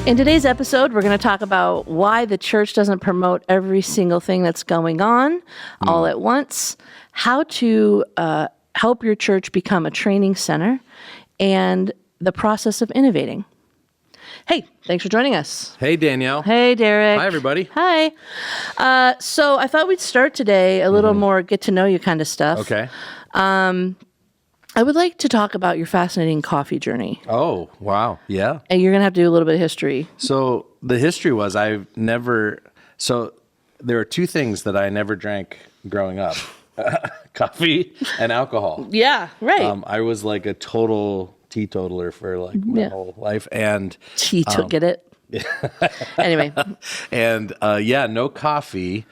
In today's episode, we're going to talk about why the church doesn't promote every single thing that's going on all at once, how to help your church become a training center, and the process of innovating. Hey, thanks for joining us. Hey, Danielle. Hey, Derek. Hi, everybody. Hi. So I thought we'd start today a little more get to know you kind of stuff. Okay. I would like to talk about your fascinating coffee journey. Oh, wow. Yeah. And you're going to have to do a little bit of history. So the history was there are two things that I never drank growing up. Coffee and alcohol. Yeah, right. I was like a total teetotaler for like my whole life. And Get it? Anyway. And no coffee.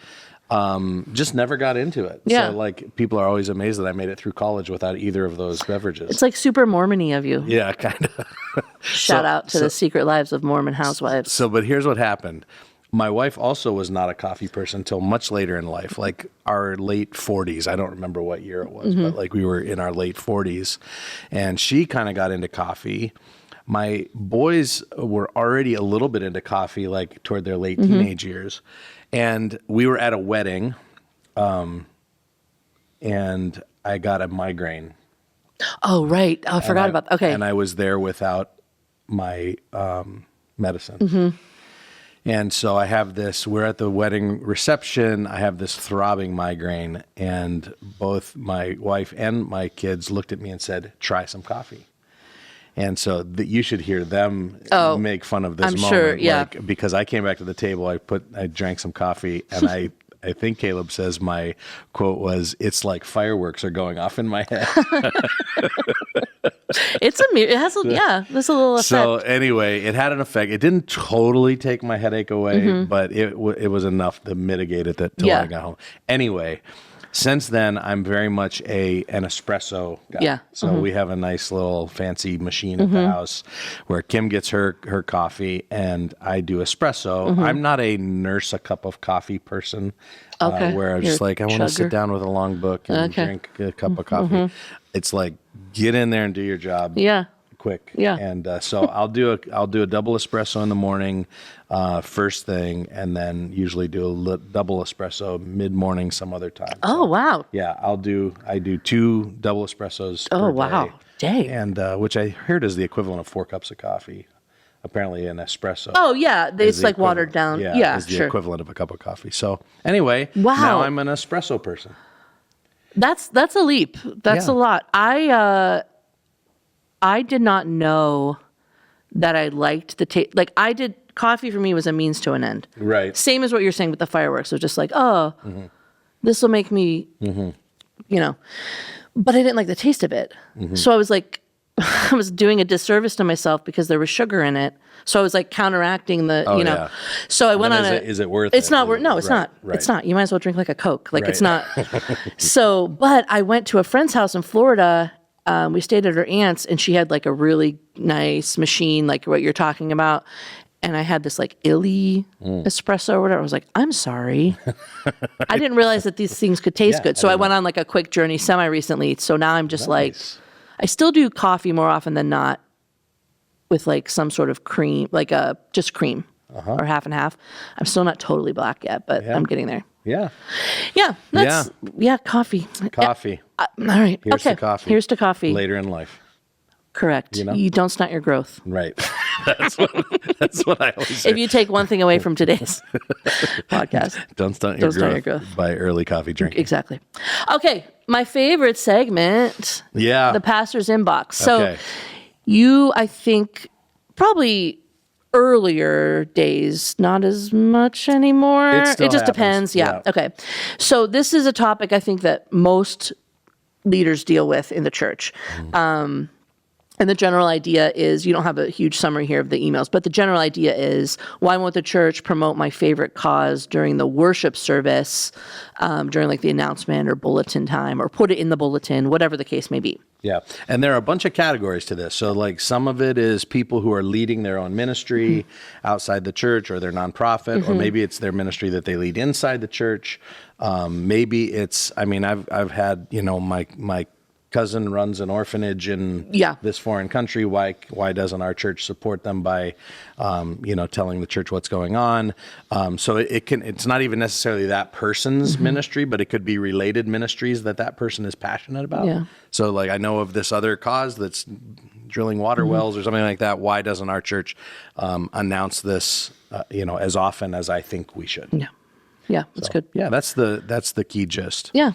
Just never got into it. Yeah. So like people are always amazed that I made it through college without either of those beverages. It's like super Mormon-y of you. Yeah, kind of. Shout out to the secret lives of Mormon housewives. But here's what happened. My wife also was not a coffee person until much later in life, like our late 40s. I don't remember what year it was, but like we were in our late 40s. And she kind of got into coffee. My boys were already a little bit into coffee, like toward their late teenage years. And we were at a wedding, and I got a migraine. Oh, right. Oh, I forgot about that. Okay. And I was there without my medicine. And so I have this, we're at the wedding reception, I have this throbbing migraine, and both my wife and my kids looked at me and said, try some coffee. And so you should hear them make fun of this moment. Sure, yeah. Because I came back to the table, I drank some coffee, and I think Caleb says my quote was, "It's like fireworks are going off in my head." There's a little effect. So anyway, it had an effect. It didn't totally take my headache away, but it was enough to mitigate it till I got home. Anyway. Since then, I'm very much an espresso guy. Yeah. So we have a nice little fancy machine at the house where Kim gets her coffee and I do espresso. I'm not a nurse a cup of coffee person where I'm just like, I want to sit down with a long book and drink a cup of coffee. It's like, get in there and do your job. Yeah. Quick. Yeah. And so I'll do a double espresso in the morning, first thing, and then usually do a double espresso mid-morning some other time. Oh, wow. Yeah, I do 2 double espressos per day. Wow. Dang. And which I heard is the equivalent of 4 cups of coffee. Apparently an espresso. Oh, yeah. It's like watered down. Yeah, is the equivalent of a cup of coffee. So anyway, now I'm an espresso person. That's a leap. That's a lot. I did not know that I liked the taste. Like coffee for me was a means to an end. Right. Same as what you're saying with the fireworks. It was just like, this will make me, but I didn't like the taste of it. So I was like, I was doing a disservice to myself because there was sugar in it. So I was like counteracting the, So I went on Is it worth it? It's not worth. No, it's not. Right. It's not. You might as well drink like a Coke. Like it's not. So, but I went to a friend's house in Florida. We stayed at her aunt's, and she had like a really nice machine, like what you're talking about. And I had this like illy espresso or whatever. I was like, I'm sorry. I didn't realize that these things could taste good. So I went on like a quick journey semi-recently. So now I'm just like, I still do coffee more often than not with like some sort of cream, like just cream or half and half. I'm still not totally black yet, but I'm getting there. Yeah. Yeah. Coffee. Coffee. All right. Here's to coffee. Here's to coffee. Later in life. Correct. You don't stunt your growth. Right. That's what I always say. If you take one thing away from today's podcast, don't stunt your growth by early coffee drinking. Exactly. Okay. My favorite segment. Yeah. The pastor's inbox. So you, I think, probably earlier days, not as much anymore. It just depends. Yeah. Okay. So this is a topic I think that most leaders deal with in the church. And the general idea is, you don't have a huge summary here of the emails, but the general idea is, why won't the church promote my favorite cause during the worship service, during like the announcement or bulletin time, or put it in the bulletin, whatever the case may be. Yeah. And there are a bunch of categories to this. So like some of it is people who are leading their own ministry outside the church or their nonprofit, or maybe it's their ministry that they lead inside the church. Maybe it's, I mean, I've had, my cousin runs an orphanage in this foreign country. Why doesn't our church support them by, telling the church what's going on? So it's not even necessarily that person's ministry, but it could be related ministries that person is passionate about. Yeah. So like, I know of this other cause that's drilling water wells or something like that. Why doesn't our church announce this, as often as I think we should? Yeah. Yeah, that's good. Yeah, that's the key gist. Yeah.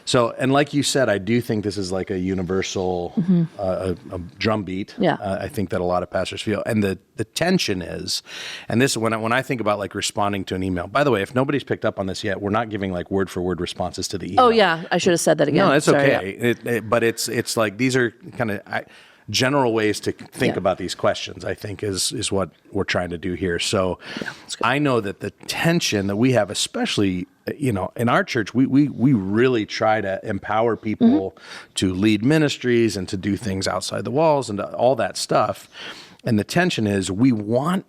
So, and like you said, I do think this is like a universal a drumbeat. Yeah. I think that a lot of pastors feel, and the tension is, and this when I think about like responding to an email. By the way, if nobody's picked up on this yet, we're not giving like word for word responses to the email. Oh yeah, I should have said that again. No, it's Sorry, okay. Yeah. But it's like these are kind of general ways to think about these questions, I think, is what we're trying to do here. So I know that the tension that we have, especially, in our church, we really try to empower people to lead ministries and to do things outside the walls and all that stuff. And the tension is we want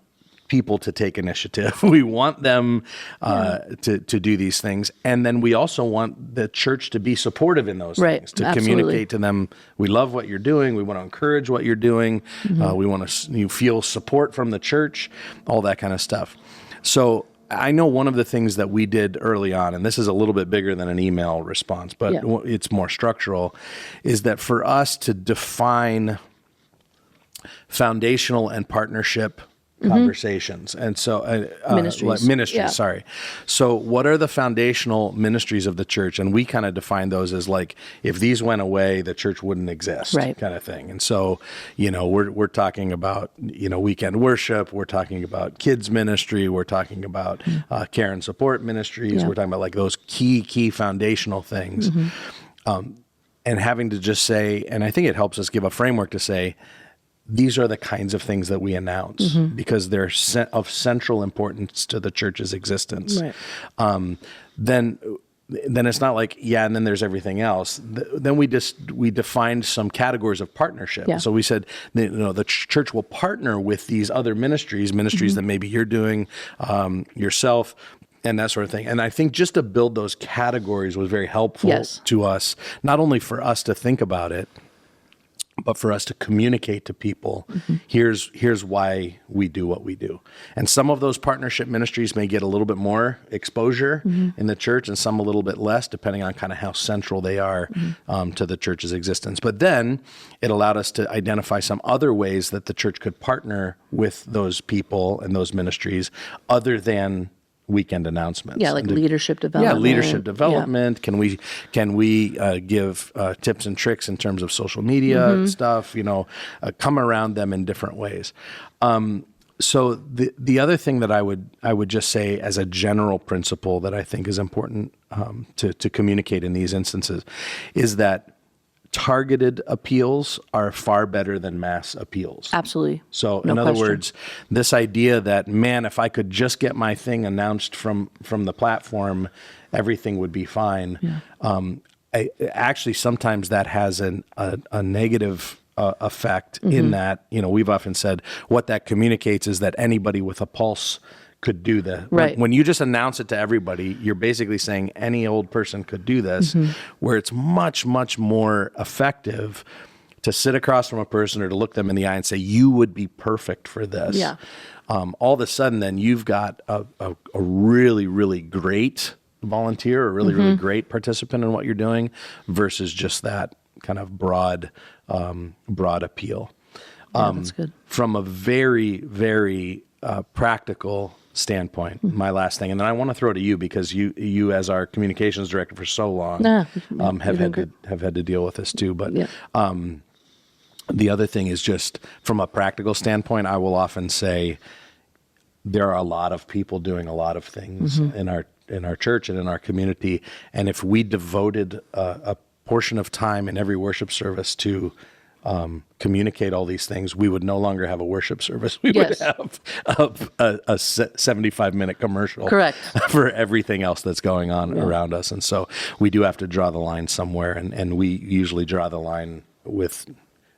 people to take initiative. We want them to do these things. And then we also want the church to be supportive in those things, to communicate to them, we love what you're doing. We want to encourage what you're doing. We want to feel support from the church, all that kind of stuff. So I know one of the things that we did early on, and this is a little bit bigger than an email response, but it's more structural, is that for us to define foundational and partnership conversations. And so ministries, sorry. So what are the foundational ministries of the church? And we kind of define those as like, if these went away, the church wouldn't exist, kind of thing. And so, we're talking about, weekend worship, we're talking about kids ministry, we're talking about care and support ministries, we're talking about like those key foundational things. And having to just say, and I think it helps us give a framework to say, these are the kinds of things that we announce because they're of central importance to the church's existence. Right. Then it's not like, and then there's everything else. Then we defined some categories of partnership. Yeah. So we said, the church will partner with these other ministries that maybe you're doing yourself, and that sort of thing. And I think just to build those categories was very helpful to us, not only for us to think about it, but for us to communicate to people, here's why we do what we do. And some of those partnership ministries may get a little bit more exposure in the church and some a little bit less, depending on kind of how central they are to the church's existence. But then it allowed us to identify some other ways that the church could partner with those people and those ministries other than weekend announcements. Yeah, like leadership development. Yeah, leadership development. Yeah. Can we give tips and tricks in terms of social media stuff? Come around them in different ways. So the other thing that I would just say as a general principle that I think is important to communicate in these instances is that targeted appeals are far better than mass appeals. Absolutely. So in other words, this idea that, man, if I could just get my thing announced from the platform, everything would be fine. Yeah. Actually, sometimes that has a negative effect in that, we've often said what that communicates is that anybody with a pulse could do that. Right. When you just announce it to everybody, you're basically saying any old person could do this, where it's much, much more effective to sit across from a person or to look them in the eye and say, you would be perfect for this. Yeah. All of a sudden, then you've got a really, really great volunteer, a really, really great participant in what you're doing versus just that kind of broad appeal. That's good. From a very, very practical standpoint, my last thing, and then I want to throw to you because you as our communications director for so long have had to deal with this too. But the other thing is just from a practical standpoint, I will often say there are a lot of people doing a lot of things in our church and in our community, and if we devoted a portion of time in every worship service to communicate all these things, we would no longer have a worship service. We would have a 75-minute commercial for everything else that's going on around us. And so we do have to draw the line somewhere. And we usually draw the line with,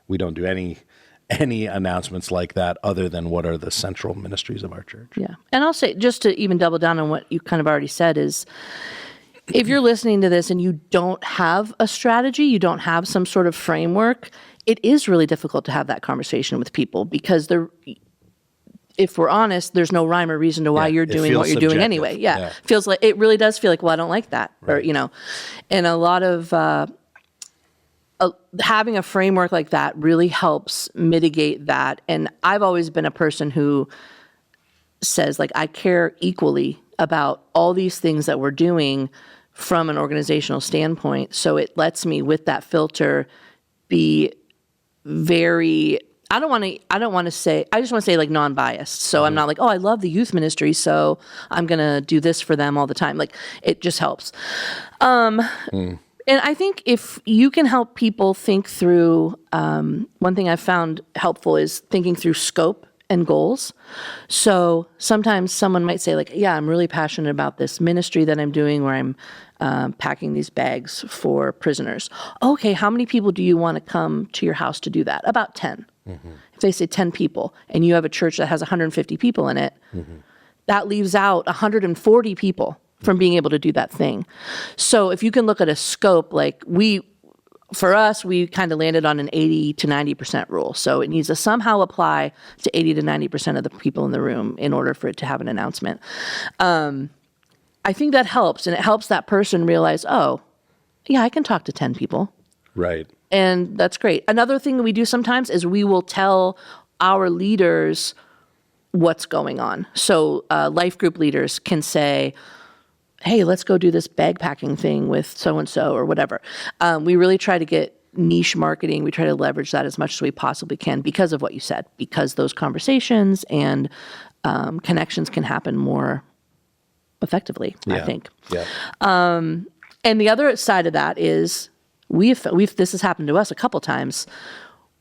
we don't do any announcements like that other than what are the central ministries of our church. Yeah. And I'll say, just to even double down on what you kind of already said, is if you're listening to this and you don't have a strategy, you don't have some sort of framework, it is really difficult to have that conversation with people because if we're honest, there's no rhyme or reason to why you're doing what you're doing anyway. Yeah. Feels like, it really does feel like, well, I don't like that. Right. Or, and a lot of, having a framework like that really helps mitigate that. And I've always been a person who says, like, I care equally about all these things that we're doing from an organizational standpoint. So it lets me, with that filter, be very, I just want to say like non-biased. So I'm not like, oh, I love the youth ministry, so I'm going to do this for them all the time. Like, it just helps. And I think if you can help people think through, one thing I've found helpful is thinking through scope and goals. So sometimes someone might say, like, yeah, I'm really passionate about this ministry that I'm doing where I'm packing these bags for prisoners. Okay, how many people do you want to come to your house to do that? About 10. If they say 10 people and you have a church that has 150 people in it, that leaves out 140 people from being able to do that thing. So if you can look at a scope, like for us, we kind of landed on an 80 to 90% rule. So it needs to somehow apply to 80 to 90% of the people in the room in order for it to have an announcement. I think that helps, and it helps that person realize, oh, yeah, I can talk to 10 people. Right. And that's great. Another thing that we do sometimes is we will tell our leaders what's going on. So life group leaders can say, hey, let's go do this bag packing thing with so-and-so or whatever. We really try to get niche marketing. We try to leverage that as much as we possibly can because of what you said, because those conversations and connections can happen more effectively, I think. Yeah. And the other side of that is we've this has happened to us a couple times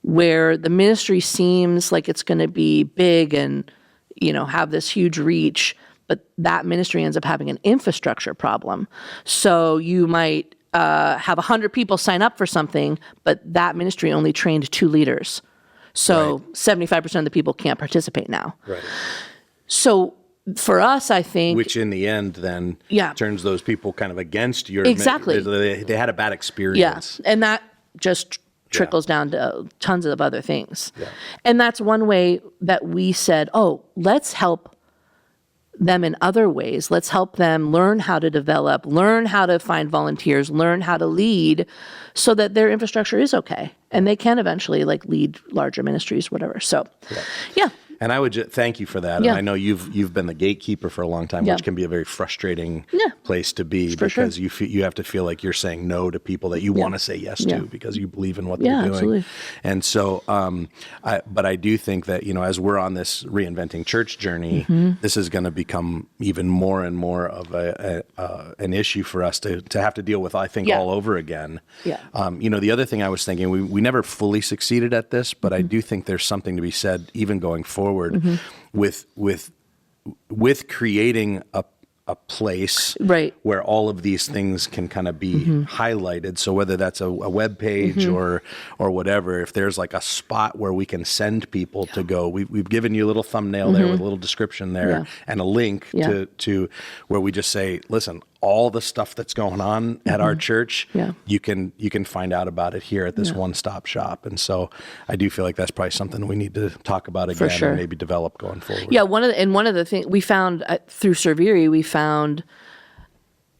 where the ministry seems like it's going to be big and, have this huge reach, but that ministry ends up having an infrastructure problem. So you might have 100 people sign up for something, but that ministry only trained 2 leaders. So 75% of the people can't participate now. Right. So for us, I think... Which in the end then turns those people kind of against your... Exactly. They had a bad experience. Yeah, and that just trickles down to tons of other things. Yeah. And that's one way that we said, oh, let's help them in other ways. Let's help them learn how to develop, learn how to find volunteers, learn how to lead so that their infrastructure is okay. And they can eventually lead larger ministries, whatever. So, yeah. And I would thank you for that. Yeah. And I know you've been the gatekeeper for a long time, which can be a very frustrating place to be because you have to feel like you're saying no to people that you want to say yes to because you believe in what they're doing. Absolutely. And so, but I do think that, as we're on this reinventing church journey, this is going to become even more and more of an issue for us to have to deal with, I think, all over again. Yeah. The other thing I was thinking, we never fully succeeded at this, but I do think there's something to be said, even going forward, with creating a place where all of these things can kind of be highlighted. So whether that's a web page or whatever, if there's a spot where we can send people to go, we've given you a little thumbnail there with a little description there and a link to where we just say, listen, all the stuff that's going on at our church, you can find out about it here at this one-stop shop. And so I do feel like that's probably something we need to talk about again and maybe develop going forward. Yeah, one of the things we found through Serviri, we found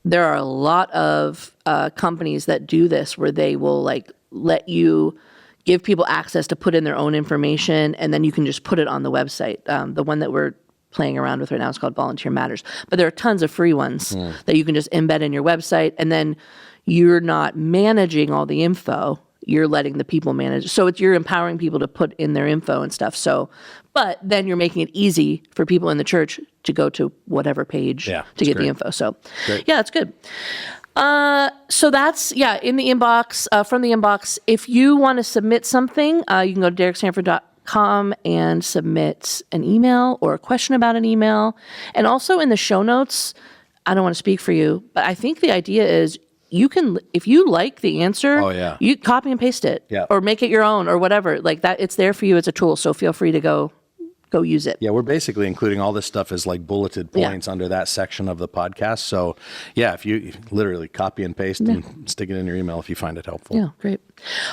there are a lot of companies that do this where they will let you give people access to put in their own information, and then you can just put it on the website. The one that we're playing around with right now is called Volunteer Matters. But there are tons of free ones that you can just embed in your website, and then you're not managing all the info. You're letting the people manage. So you're empowering people to put in their info and stuff. So, but then you're making it easy for people in the church to go to whatever page to get the info. So, it's good. So that's, in the inbox, from the inbox. If you want to submit something, you can go to DerekSanford.com and submit an email or a question about an email. And also in the show notes, I don't want to speak for you, but I think the idea is you can, if you like the answer, you copy and paste it or make it your own or whatever like that. It's there for you as a tool. So feel free to go go use it. Yeah, we're basically including all this stuff as like bulleted points under that section of the podcast. So yeah, if you literally copy and paste and stick it in your email if you find it helpful. Yeah, great.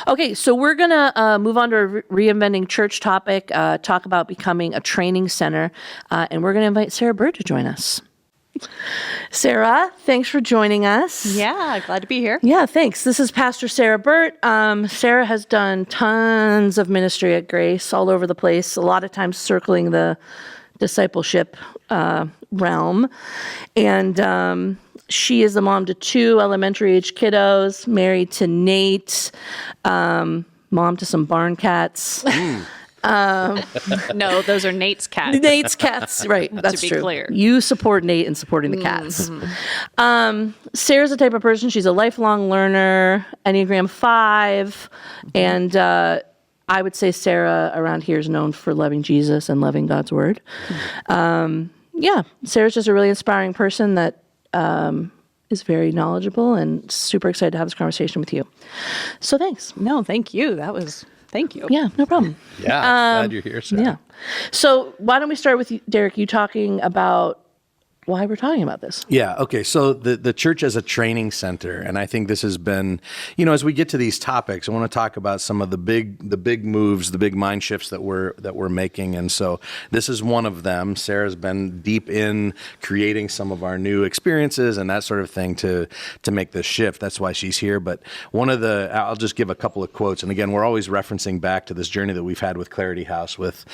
Okay, so we're going to move on to a Reinventing Church topic, talk about becoming a training center, and we're going to invite Sarah Bird to join us. Sarah, thanks for joining us. Yeah, glad to be here. Yeah, thanks. This is Pastor Sarah Burt. Sarah has done tons of ministry at Grace all over the place, a lot of times circling the discipleship realm. And she is the mom to 2 elementary-age kiddos, married to Nate, mom to some barn cats. No, those are Nate's cats. Nate's cats, right? That's be true. clear. You support Nate in supporting the cats. Sarah's the type of person. She's a lifelong learner, Enneagram 5, and I would say Sarah around here is known for loving Jesus and loving God's word. Yeah, Sarah's just a really inspiring person that is very knowledgeable, and super excited to have this conversation with you. So thanks. No, thank you. Thank you. Yeah, no problem. Yeah, glad you're here, Sarah. Yeah. So why don't we start with you, Derek, you talking about why we're talking about this. Yeah. Okay. So the church as a training center, and I think this has been, as we get to these topics, I want to talk about some of the big moves, the big mind shifts that we're making, and so this is one of them. Sarah's been deep in creating some of our new experiences and that sort of thing to make this shift. That's why she's here. But I'll just give a couple of quotes, and again, we're always referencing back to this journey that we've had with Clarity House with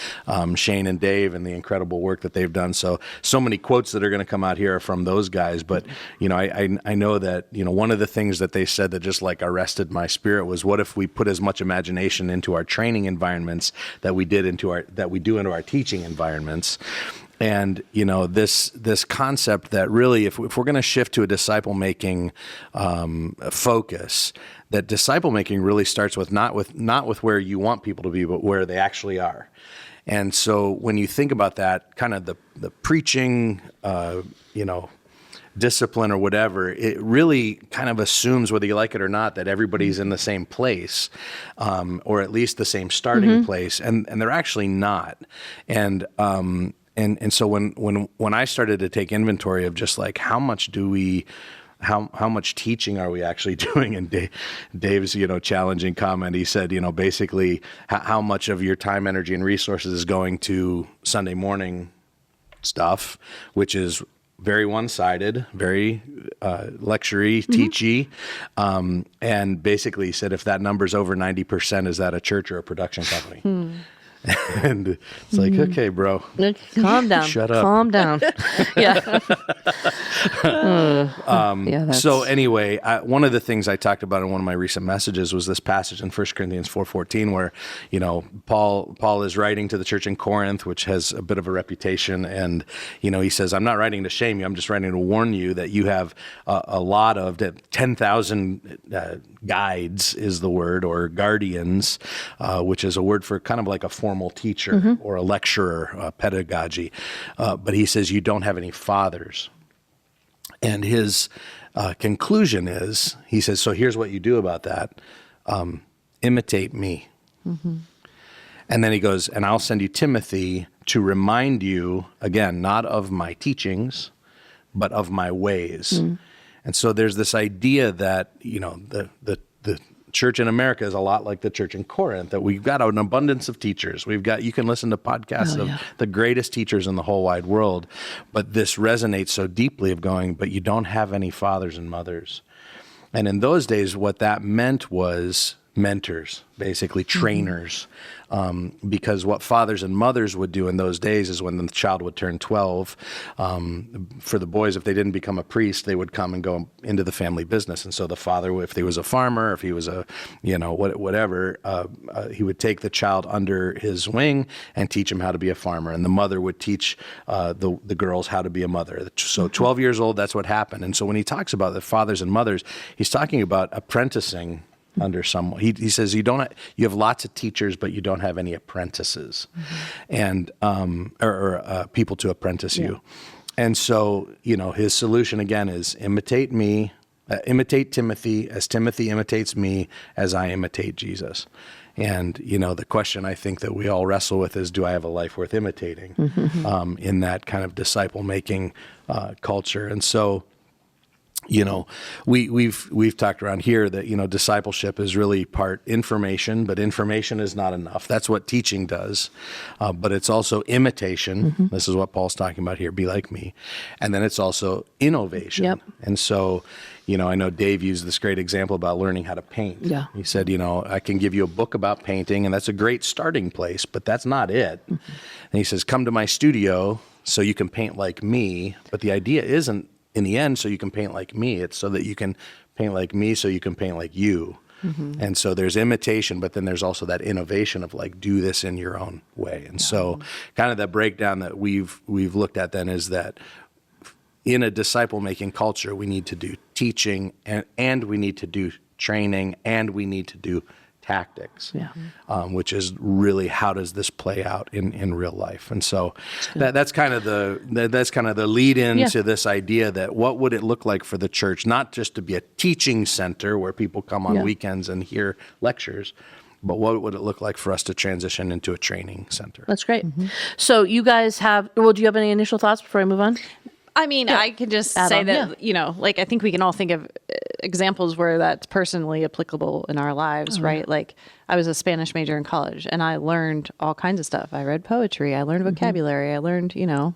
Shane and Dave and the incredible work that they've done. So many quotes that are going to come out here are from those guys, but I know that one of the things that they said that just like arrested my spirit was, what if we put as much imagination into our training environments that we do into our teaching environments? And this concept that really, if we're going to shift to a disciple making focus, that disciple making really starts with not with where you want people to be, but where they actually are. And so when you think about that, kind of the preaching, discipline or whatever, it really kind of assumes, whether you like it or not, that everybody's in the same place, or at least the same starting place, and they're actually not. And so when I started to take inventory of just like how much teaching are we actually doing? And Dave's, challenging comment, he said, basically how much of your time, energy, and resources is going to Sunday morning stuff, which is very one-sided, very lecture-y, teachy, and basically said, if that number's over 90%, is that a church or a production company? And it's like, okay, bro, calm down. Shut up. Calm down. Yeah. So anyway, one of the things I talked about in one of my recent messages was this passage in 1 Corinthians 4:14, where Paul is writing to the church in Corinth, which has a bit of a reputation, and he says, "I'm not writing to shame you. I'm just writing to warn you that you have a lot of 10,000 guides is the word, or guardians, which is a word for kind of like a formal teacher or a lecturer, pedagogy. But he says you don't have any fathers." And his conclusion is, he says, so here's what you do about that. Imitate me. And then he goes, and I'll send you Timothy to remind you, again, not of my teachings, but of my ways. And so there's this idea that, the church in America is a lot like the church in Corinth, that we've got an abundance of teachers. You can listen to podcasts of the greatest teachers in the whole wide world, but this resonates so deeply of going, but you don't have any fathers and mothers. And in those days, what that meant was mentors, basically trainers, because what fathers and mothers would do in those days is when the child would turn 12, for the boys, if they didn't become a priest, they would come and go into the family business. And so the father, if he was a farmer, if he was a, whatever, he would take the child under his wing and teach him how to be a farmer. And the mother would teach the girls how to be a mother. So 12 years old, that's what happened. And so when he talks about the fathers and mothers, he's talking about apprenticing under someone. He says you have lots of teachers, but you don't have any apprentices, and or people to apprentice you. And so his solution again is imitate me, Imitate Timothy as Timothy imitates me, as I imitate Jesus. And, the question I think that we all wrestle with is, do I have a life worth imitating in that kind of disciple-making culture? And so, we've talked around here that, discipleship is really part information, but information is not enough. That's what teaching does. But it's also imitation. This is what Paul's talking about here, be like me. And then it's also innovation. Yep. And so, I know Dave used this great example about learning how to paint. Yeah. He said, I can give you a book about painting, and that's a great starting place, but that's not it. And he says, come to my studio so you can paint like me. But the idea isn't, in the end, so you can paint like me. It's so that you can paint like me so you can paint like you. And so there's imitation, but then there's also that innovation of like, do this in your own way. And so kind of the breakdown that we've looked at then is that in a disciple-making culture, we need to do teaching and we need to do training and we need to do tactics, which is really how does this play out in real life. And so that's kind of the lead into this idea that what would it look like for the church, not just to be a teaching center where people come on weekends and hear lectures, but what would it look like for us to transition into a training center? That's great. So you guys do you have any initial thoughts before I move on? I mean, I could just Add say on, that, like, I think we can all think of examples where that's personally applicable in our lives, right? Like, I was a Spanish major in college and I learned all kinds of stuff. I read poetry, I learned vocabulary, I learned,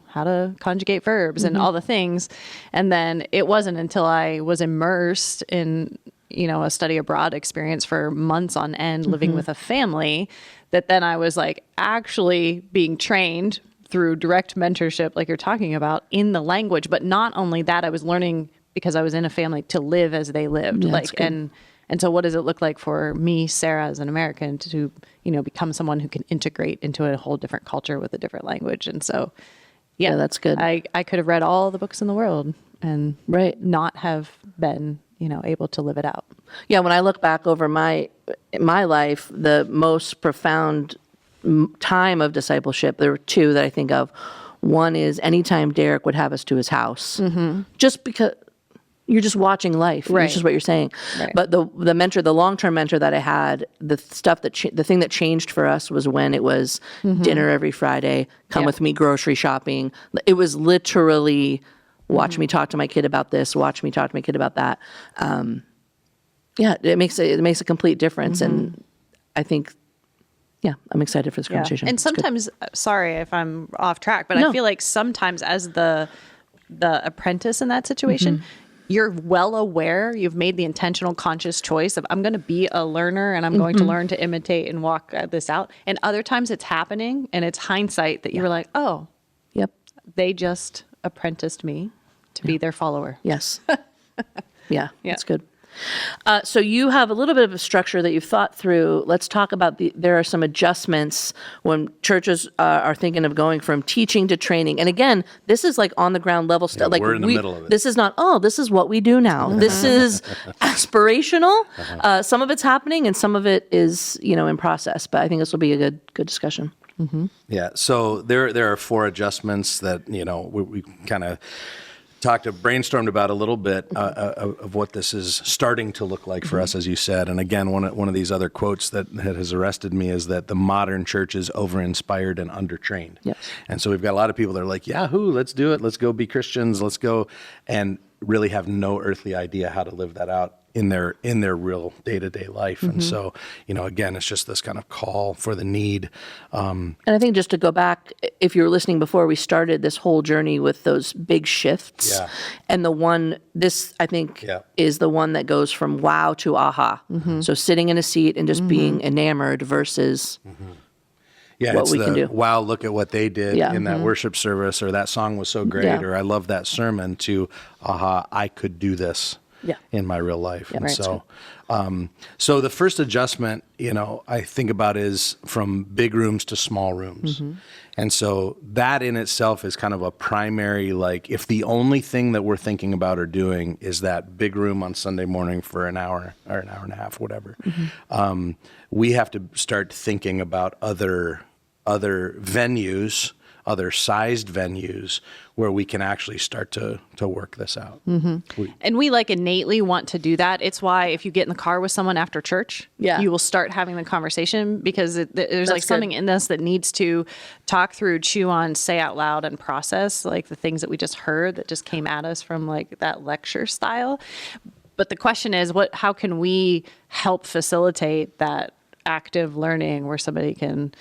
how to conjugate verbs and all the things. And then it wasn't until I was immersed in, a study abroad experience for months on end, living with a family, that then I was like actually being trained through direct mentorship, like you're talking about, in the language. But not only that, I was learning because I was in a family to live as they lived. And so what does it look like for me, Sarah, as an American to, become someone who can integrate into a whole different culture with a different language? And so, Yeah, that's good. I could have read all the books in the world and not have been, able to live it out. Yeah, when I look back over my life, the most profound time of discipleship, there were two that I think of. One is anytime Derek would have us to his house, just because you're just watching life. Right. It's just what you're saying. Right. But the long-term mentor that I had, the thing that changed for us was when it was dinner every Friday, come with me grocery shopping. It was literally watch me talk to my kid about this, watch me talk to my kid about that. It makes a complete difference. And I think, I'm excited for this conversation. And It's good. sometimes, sorry if I'm off track, but No. I feel like sometimes as the apprentice in that situation, you're well aware, you've made the intentional conscious choice of I'm going to be a learner and I'm going to learn to imitate and walk this out. And other times it's happening and it's hindsight that you're like, oh, Yep. they just apprenticed me to be their follower. Yes. That's good. So you have a little bit of a structure that you've thought through. Let's talk about there are some adjustments when churches are thinking of going from teaching to training. And again, this is like on the ground level stuff. Like we're in the middle of it. This is not, this is what we do now. This is aspirational. Some of it's happening and some of it is, in process. But I think this will be a good discussion. Yeah. So there are 4 adjustments that, we kind of brainstormed about a little bit of what this is starting to look like for us, as you said. And again, one of these other quotes that has arrested me is that the modern church is over-inspired and under-trained. Yes. And so we've got a lot of people that are like, yahoo, let's do it. Let's go be Christians. Let's go, and really have no earthly idea how to live that out in their real day-to-day life. And so, again, it's just this kind of call for the need. And I think just to go back, if you were listening before, we started this whole journey with those big shifts. Yeah. And this, I think, is the one that goes from wow to aha. So sitting in a seat and just being enamored versus what it's we can do. Wow, look at what they did Yeah. in that worship service, or that song was so great, or I love that sermon, to aha, I could do this in my real life. And so the first adjustment, I think about is from big rooms to small rooms. And so that in itself is kind of a primary, like, if the only thing that we're thinking about or doing is that big room on Sunday morning for an hour or an hour and a half, whatever, we have to start thinking about other venues, other sized venues where we can actually start to work this out. And we like innately want to do that. It's why if you get in the car with someone after church, Yeah. you will start having the conversation because there's like good. something in us that needs to talk through, chew on, say out loud, and process like the things that we just heard that just came at us from like that lecture style. But the question is, how can we help facilitate that active learning where somebody can,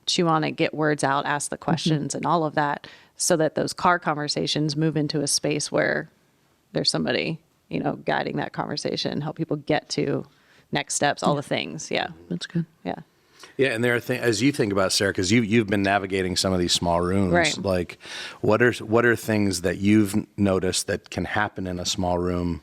chew on it, get words out, ask the questions and all of that, so that those car conversations move into a space where there's somebody, guiding that conversation, help people get to next steps, all the things. Yeah. That's good. Yeah. Yeah, and there are things as you think about, Sarah, because you've been navigating some of these small rooms. Right. Like, what are things that you've noticed that can happen in a small room,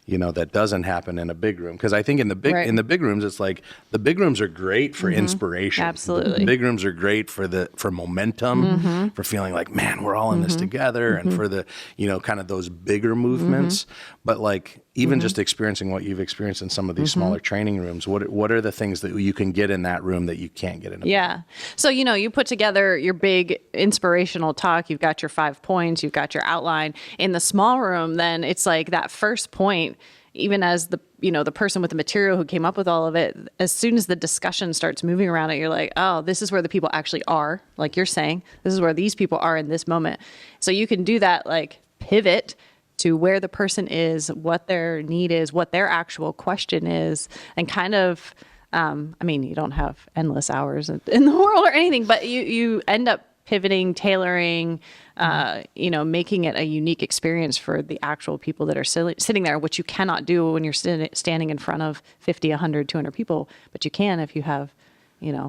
that doesn't happen in a big room? Because I think in the big rooms, it's like the big rooms are great for inspiration. Absolutely. The big rooms are great for momentum, for feeling like, man, we're all in this together, and for the kind of those bigger movements. But like even just experiencing what you've experienced in some of these smaller training rooms, what are the things that you can get in that room that you can't get in a Yeah. So, you put together your big inspirational talk, you've got your 5 points, you've got your outline. In the small room, then it's like that first point, even as the person with the material who came up with all of it, as soon as the discussion starts moving around it, you're like, oh, this is where the people actually are. Like you're saying, this is where these people are in this moment. So you can do that, like pivot to where the person is, what their need is, what their actual question is, and kind of, you don't have endless hours in the world or anything, but you end up pivoting, tailoring, making it a unique experience for the actual people that are sitting there, which you cannot do when you're standing in front of 50, 100, 200 people, but you can if you have,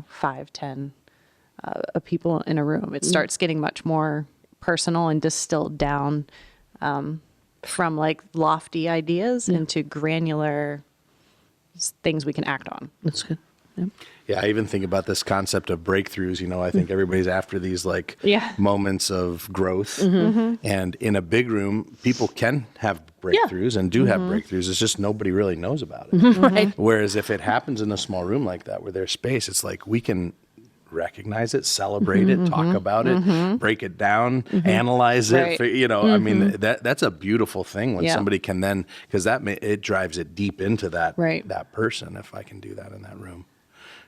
5, 10 people in a room. It starts getting much more personal and distilled down from like lofty ideas into granular things we can act on. That's good. Yep. Yeah, I even think about this concept of breakthroughs. I think everybody's after these moments of growth. And in a big room, people can have breakthroughs and do have breakthroughs. It's just nobody really knows about it. Right. Whereas if it happens in a small room like that where there's space, it's like we can recognize it, celebrate it, talk about it, break it down, analyze it. Right. That's a beautiful thing when somebody can then, because it drives it deep into that person. If I can do that in that room,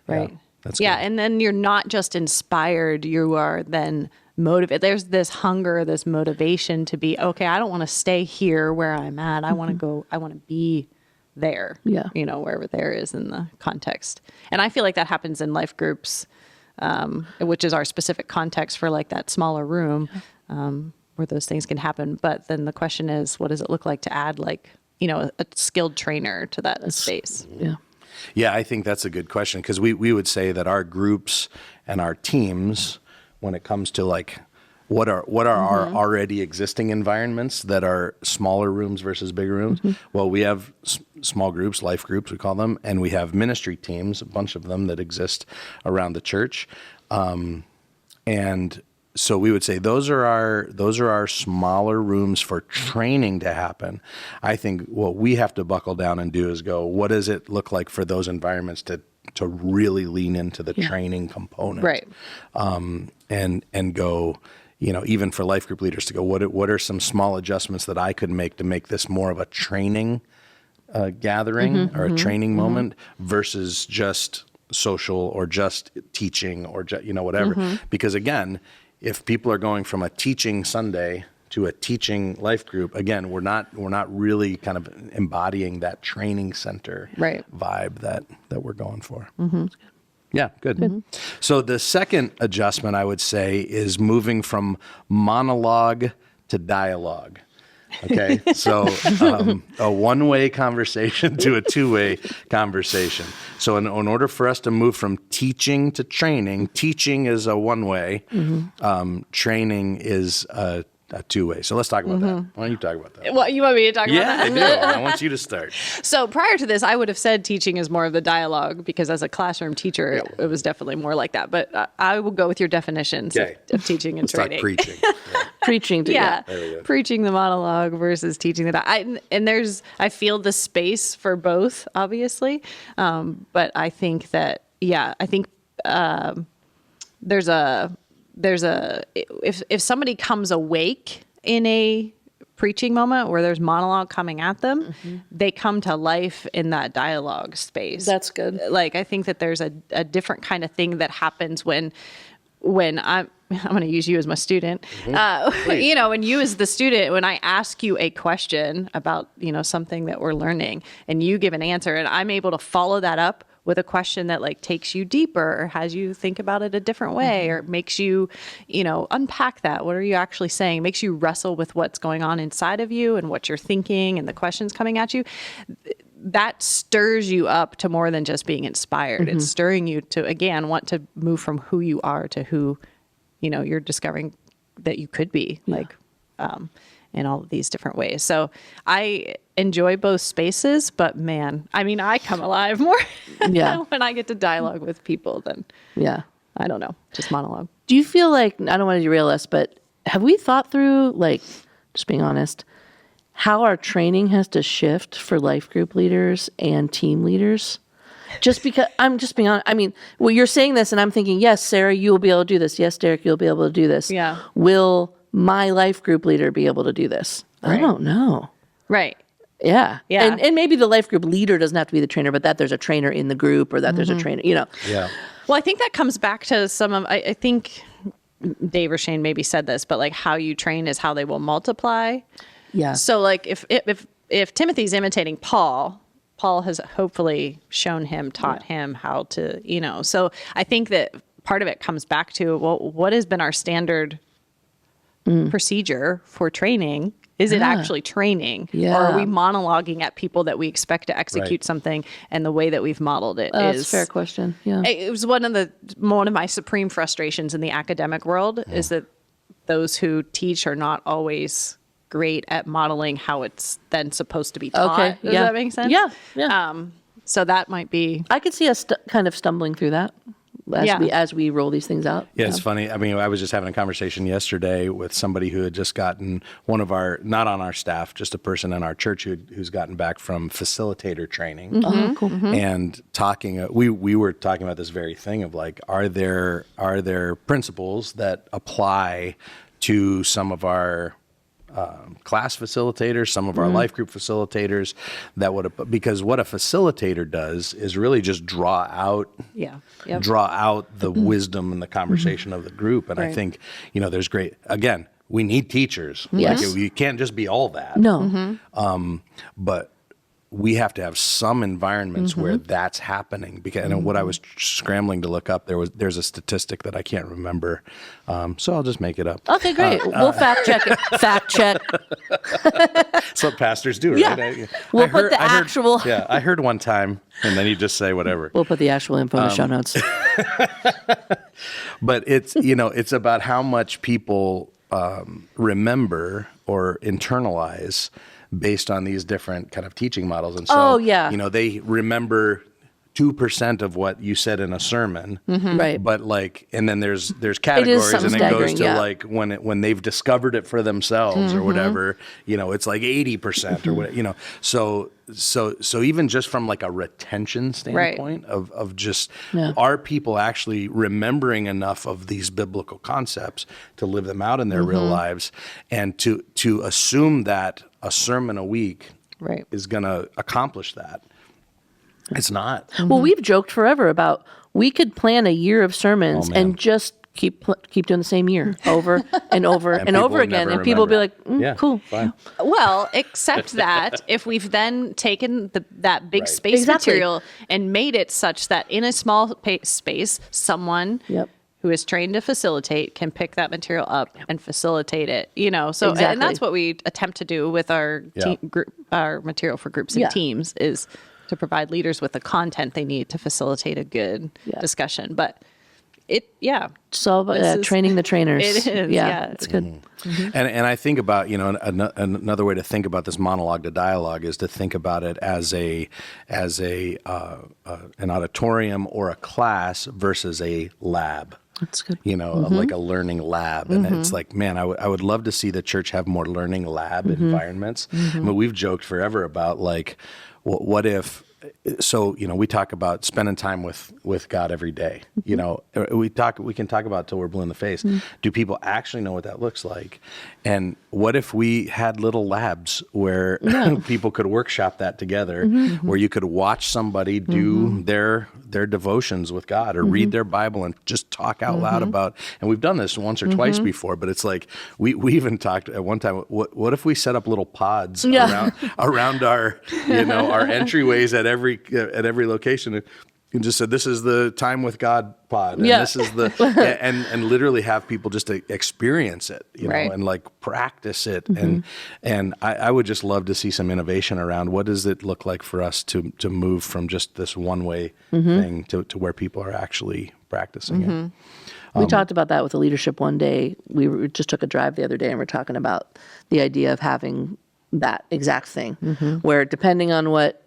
right? Yeah, that's good. good. And then you're not just inspired; you are then motivated. There's this hunger, this motivation to be okay. I don't want to stay here where I'm at. I want to go. I want to be there. Yeah. Wherever there is in the context. And I feel like that happens in life groups. Which is our specific context for like that smaller room, where those things can happen. But then the question is, what does it look like to add like, a skilled trainer to that space? Yeah. Yeah, I think that's a good question, because we would say that our groups and our teams, when it comes to like what are our already existing environments that are smaller rooms versus bigger rooms? Well, we have small groups, life groups, we call them, and we have ministry teams, a bunch of them that exist around the church. And so we would say those are our smaller rooms for training to happen. I think what we have to buckle down and do is go, what does it look like for those environments to really lean into the training component? Right. And go, even for life group leaders to go, what are some small adjustments that I could make to make this more of a training gathering or a training moment versus just social or just teaching or whatever. Because again, if people are going from a teaching Sunday to a teaching life group, again, we're not really kind of embodying that training center vibe that we're going for. Yeah, good. So the second adjustment I would say is moving from monologue to dialogue. Okay, so a one-way conversation to a two-way conversation. So in order for us to move from teaching to training, teaching is a one-way, training is a two-way. So let's talk about that. Why don't you talk about that? Well, you want me to talk about that? Yeah, I do. I want you to start. So prior to this, I would have said teaching is more of the dialogue, because as a classroom teacher, it was definitely more like that. But I will go with your definitions of teaching and Let's training. talk preaching. Preaching to Yeah, There we go. preaching the monologue versus teaching I feel the space for both, obviously. But I think that, there's if somebody comes awake in a preaching moment where there's monologue coming at them, they come to life in that dialogue space. That's good. Like, I think that there's a different kind of thing that happens when I'm going to use you as my student, when you as the student, when I ask you a question about, something that we're learning and you give an answer and I'm able to follow that up with a question that like takes you deeper or has you think about it a different way or makes you, unpack that. What are you actually saying? Makes you wrestle with what's going on inside of you and what you're thinking and the questions coming at you. That stirs you up to more than just being inspired. It's stirring you to, again, want to move from who you are to who, you're discovering that you could be, in all of these different ways. So I enjoy both spaces, but man, I come alive more when I get to dialogue with people than, I don't know, just monologue. Do you feel like, I don't want to derail us, but have we thought through, like, just being honest, how our training has to shift for life group leaders and team leaders? Just because, I'm just being honest. Well, you're saying this and I'm thinking, yes, Sarah, you'll be able to do this. Yes, Derek, you'll be able to do this. Yeah. Will my life group leader be able to do this? Right. I don't know. Right. Yeah. Yeah. And maybe the life group leader doesn't have to be the trainer, but that there's a trainer in the group or that there's a trainer, Yeah. Well, I think that comes back to I think Dave or Shane maybe said this, but like how you train is how they will multiply. Yeah. So like if Timothy's imitating Paul has hopefully taught him how to, so I think that part of it comes back to, well, what has been our standard procedure for training? Is it actually training? Yeah. Or are we monologuing at people that we expect to execute something and the way that we've modeled it That's is a fair question. Yeah. It was one of my supreme frustrations in the academic world is that those who teach are not always great at modeling how it's then supposed to be taught. Okay. Does that make sense? Yeah. Yeah. So that might be. I could see us kind of stumbling through that as we roll these things out. Yeah, it's funny. I was just having a conversation yesterday with somebody who had just gotten one of our, not on our staff, just a person in our church who's gotten back from facilitator training. Oh, cool. And talking, we were talking about this very thing of like, are there principles that apply to some of our class facilitators, some of our life group facilitators because what a facilitator does is really just draw out the wisdom and the conversation of the group. And I think, there's again, we need teachers. Yes. Like, you can't just be all that. No. But we have to have some environments where that's happening. Because and what I was scrambling to look up, there's a statistic that I can't remember, so I'll just make it up. Okay, great. We'll fact check it. Fact check. That's what pastors do, right? Yeah. We'll put the actual. I heard one time, and then you just say whatever. We'll put the actual info in the show notes. But it's about how much people remember or internalize based on these different kind of teaching models. And so, they remember 2% of what you said in a sermon. Right. But and then there's categories and it goes to like when they've discovered it for themselves or whatever, it's like 80% or whatever, so even just from like a retention standpoint of just, are people actually remembering enough of these biblical concepts to live them out in their real lives, and to assume that a sermon a week is going to accomplish that. It's not. Well, we've joked forever about we could plan a year of sermons and just keep doing the same year over and over and over again, and people will be like, "Cool, fine." Well, except that if we've then taken that big space material and made it such that in a small space, someone who is trained to facilitate can pick that material up and facilitate it. So and that's what we attempt to do with our our material for groups and teams is to provide leaders with the content they need to facilitate a good discussion. But it's all about training the trainers. It is. Yeah. It's good. And I think about, another way to think about this monologue to dialogue is to think about it as an auditorium or a class versus a lab. That's good. Like a learning lab. And it's like, man, I would love to see the church have more learning lab environments. I mean, we've joked forever about like, what if, so, we talk about spending time with God every day. We can talk about till we're blue in the face. Do people actually know what that looks like? And what if we had little labs where people could workshop that together, where you could watch somebody do their devotions with God or read their Bible and just talk out loud about, and we've done this once or twice before, but it's like, we even talked at one time, what if we set up little pods around our, our entryways at every location, and just said, this is the time with God pod, and this is the, and literally have people just experience it, and like practice it. And I would just love to see some innovation around what does it look like for us to move from just this one way thing to where people are actually practicing it. We talked about that with the leadership one day. Just took a drive the other day and we're talking about the idea of having that exact thing, where depending on what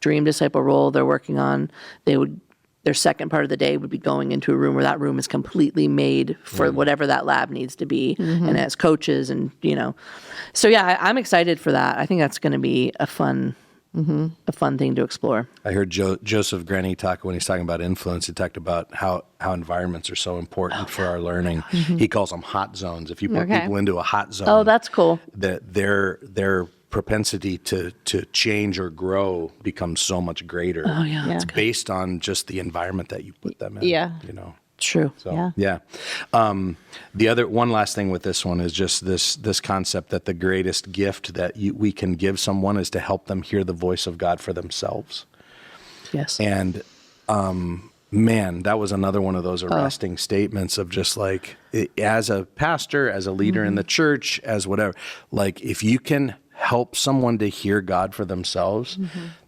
dream disciple role they're working on, their second part of the day would be going into a room where that room is completely made for whatever that lab needs to be, and as coaches and so I'm excited for that. I think that's going to be a fun thing to explore. I heard Joseph Grenny talk when he's talking about influence. He talked about how environments are so important for our learning. He calls them hot zones. If you put people into a hot zone, that's cool. Their propensity to change or grow becomes so much greater. That's based on just the environment that you put them in. True. So, the other one last thing with this one is just this concept that the greatest gift that we can give someone is to help them hear the voice of God for themselves. Yes. And man, that was another one of those arresting statements of just like, as a pastor, as a leader in the church, as whatever, like if you can help someone to hear God for themselves,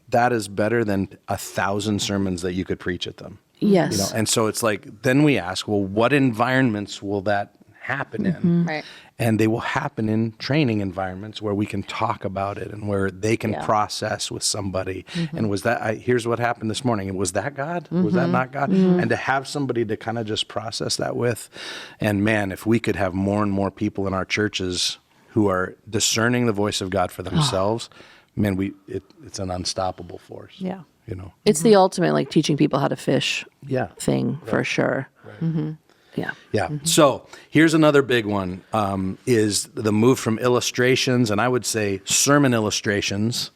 that is better than 1,000 sermons that you could preach at them. Yes. And so it's like, then we ask, well, what environments will that happen in? Right. And they will happen in training environments where we can talk about it and where they can process with somebody. And was that, here's what happened this morning. And was that God? Was that not God? And to have somebody to kind of just process that with. And man, if we could have more and more people in our churches who are discerning the voice of God for themselves, man, it's an unstoppable force. Yeah. It's the ultimate, like teaching people how to fish thing for sure. Right. Yeah. So here's another big one, is the move from illustrations, and I would say sermon illustrations,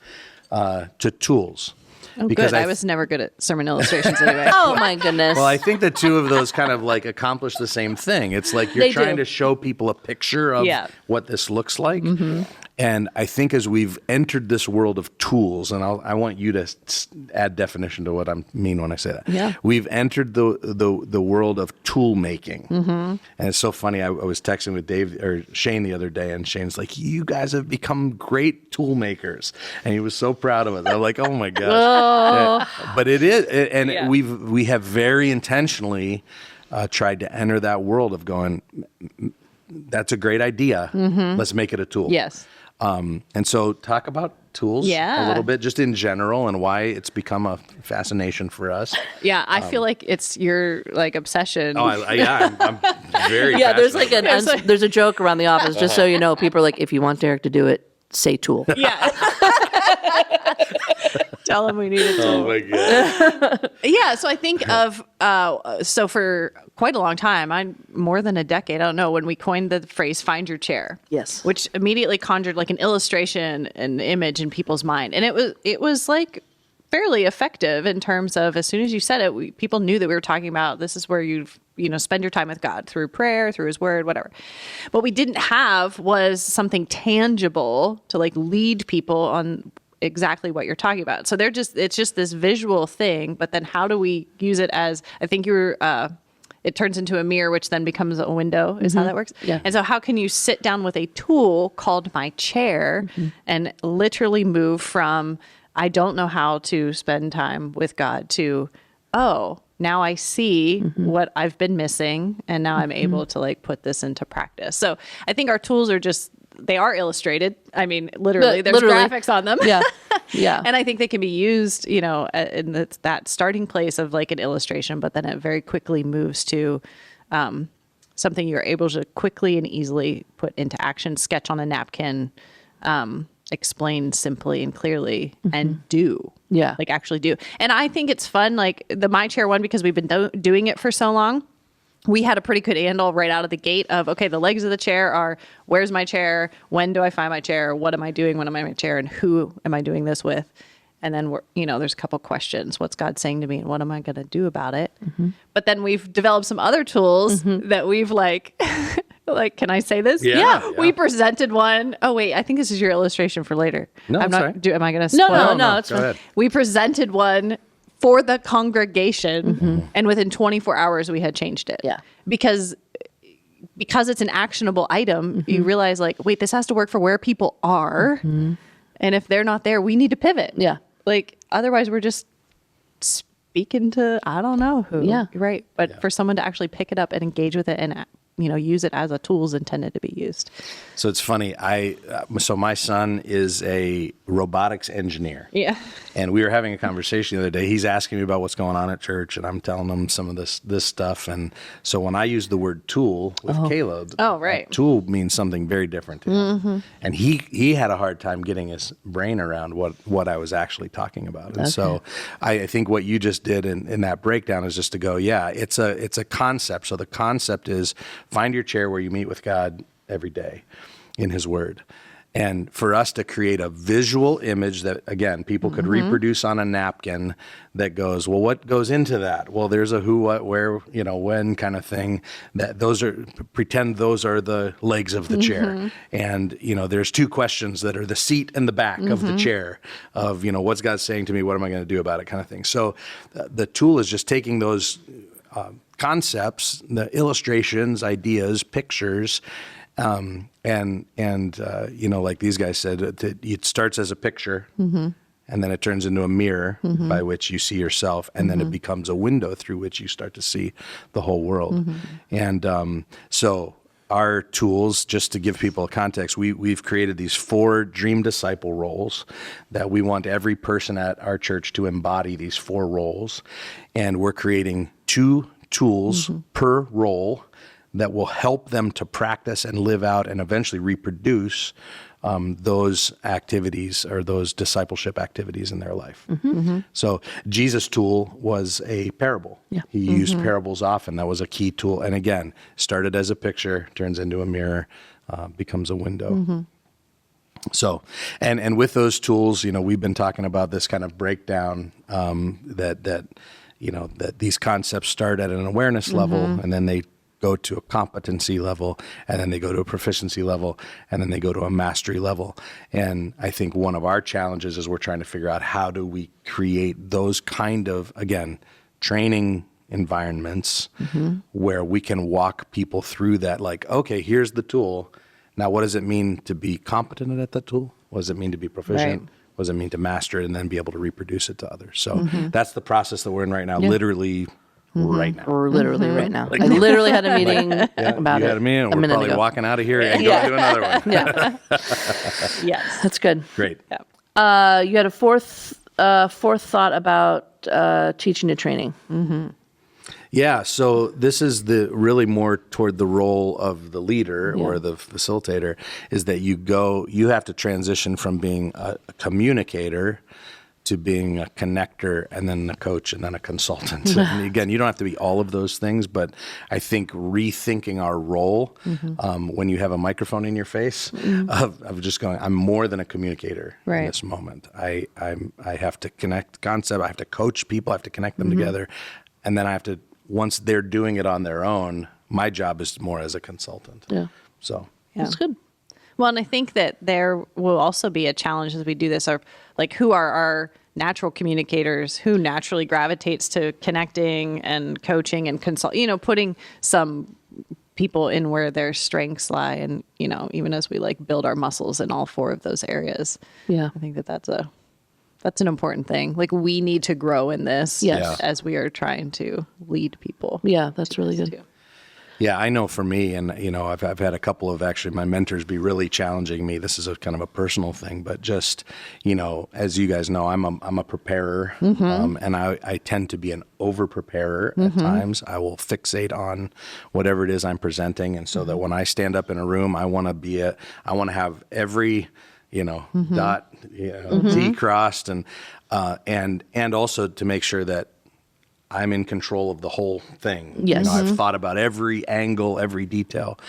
to tools. Oh, because good. I was never good at sermon illustrations anyway. Oh, my goodness. Well, I think the two of those kind of like accomplish the same thing. It's like you're trying to show people a picture of what this looks like. And I think as we've entered this world of tools, and I want you to add definition to what I mean when I say that. Yeah. We've entered the world of tool making. And it's so funny. I was texting with Shane the other day, and Shane's like, you guys have become great tool makers. And he was so proud of us. I'm like, oh my gosh. But it is, and we have very intentionally tried to enter that world of going, that's a great idea. Let's make it a tool. Yes. And so talk about tools a little bit, just in general, and why it's become a fascination for us. Yeah, I feel like it's your like obsession. Oh, I'm very there's like there's a joke around the office, just so you know, people are like, if you want Derek to do it, say tool. Yeah. Tell him we need a tool. Oh my God. Yeah, so I think of so for quite a long time, more than a decade, I don't know, when we coined the phrase "find your chair." Yes. Which immediately conjured like an illustration, an image in people's mind, and it was like fairly effective in terms of as soon as you said it, people knew that we were talking about this is where you spend your time with God through prayer, through His Word, whatever. What we didn't have was something tangible to like lead people on exactly what you're talking about. So it's just this visual thing, but then how do we use it as, I think it turns into a mirror, which then becomes a window, is how that works. Yeah. And so how can you sit down with a tool called my chair and literally move from, I don't know how to spend time with God to, oh, now I see what I've been missing, and now I'm able to like put this into practice. So I think our tools are they are illustrated. I mean, literally, there's graphics on them. Yeah. Yeah. And I think they can be used, in that starting place of like an illustration, but then it very quickly moves to something you're able to quickly and easily put into action, sketch on a napkin, explain simply and clearly and do. Yeah. Like actually do. And I think it's fun, like the My Chair one, because we've been doing it for so long. We had a pretty good handle right out of the gate of, okay, the legs of the chair are, where's my chair? When do I find my chair? What am I doing when I'm in my chair? And who am I doing this with? And then there's a couple questions. What's God saying to me? And what am I going to do about it? But then we've developed some other tools that we've like, can I say this? Yeah. We presented one. Oh, wait, I think this is your illustration for later. No, I'm that's not, right. am I going to No, spoil? no, it's Go fine. ahead. We presented one for the congregation, and within 24 hours, we had changed it. Yeah. Because it's an actionable item, you realize like, wait, this has to work for where people are. And if they're not there, we need to pivot. Yeah. Like, otherwise we're just speaking to, I don't know who. Yeah. Right. But for someone to actually pick it up and engage with it and, use it as a tool is intended to be used. So it's funny. So my son is a robotics engineer. Yeah. And we were having a conversation the other day. He's asking me about what's going on at church, and I'm telling him some of this stuff. And so when I use the word tool with Caleb, Oh, right. tool means something very different to him. And he had a hard time getting his brain around what I was actually talking about. And so I think what you just did in that breakdown is just to go, yeah, it's a concept. So the concept is find your chair where you meet with God every day in his word. And for us to create a visual image that, again, people could reproduce on a napkin that goes, well, what goes into that? Well, there's a who, what, where, when kind of thing. Pretend those are the legs of the chair. And, there's two questions that are the seat and the back of the chair of, what's God saying to me? What am I going to do about it kind of thing. So the tool is just taking those concepts, the illustrations, ideas, pictures, like these guys said, it starts as a picture, and then it turns into a mirror by which you see yourself, and then it becomes a window through which you start to see the whole world. And so our tools, just to give people a context, we've created these 4 dream disciple roles that we want every person at our church to embody these 4 roles, and we're creating 2 tools per role that will help them to practice and live out and eventually reproduce those activities or those discipleship activities in their life. So Jesus' tool was a parable. Yeah. He used parables often. That was a key tool. And again, started as a picture, turns into a mirror, becomes a window. So, and with those tools, we've been talking about this kind of breakdown that these concepts start at an awareness level, and then they go to a competency level, and then they go to a proficiency level, and then they go to a mastery level. And I think one of our challenges is we're trying to figure out how do we create those kind of, again, training environments where we can walk people through that, like, okay, here's the tool. Now, what does it mean to be competent at that tool? What does it mean to be proficient? Right. What does it mean to master it and then be able to reproduce it to others? So that's the process that we're in right now, literally right now. Or literally right now. I literally had a meeting about You it had a meeting, and we're minute probably ago. walking out of here and going to another one. Yeah, Yes. that's good. Great. You had a fourth thought about teaching to training. Yeah, so this is the really more toward the role of the leader or the facilitator, is that you have to transition from being a communicator to being a connector, and then a coach, and then a consultant. And again, you don't have to be all of those things, but I think rethinking our role when you have a microphone in your face of just going, I'm more than a communicator in Right. this moment. I have to connect concept, I have to coach people, I have to connect them together, and then I have to, once they're doing it on their own, my job is more as a consultant. Yeah, So that's good. Well, and I think that there will also be a challenge as we do this, of like, who are our natural communicators, who naturally gravitates to connecting and coaching and putting some people in where their strengths lie. And, even as we build our muscles in all 4 of those areas, Yeah. I think that's an important thing. Like, we need to grow in this Yes. as we are trying to lead people. Yeah, that's really good. Too. yeah, I know for me, and I've had a couple of actually my mentors be really challenging me. This is a kind of a personal thing, but just as you guys know, I'm a preparer, and I tend to be an over preparer at times. I will fixate on whatever it is I'm presenting, and so that when I stand up in a room, I want to have every dot, T crossed, and also to make sure that I'm in control of the whole thing. Yes. I've thought about every angle, every detail.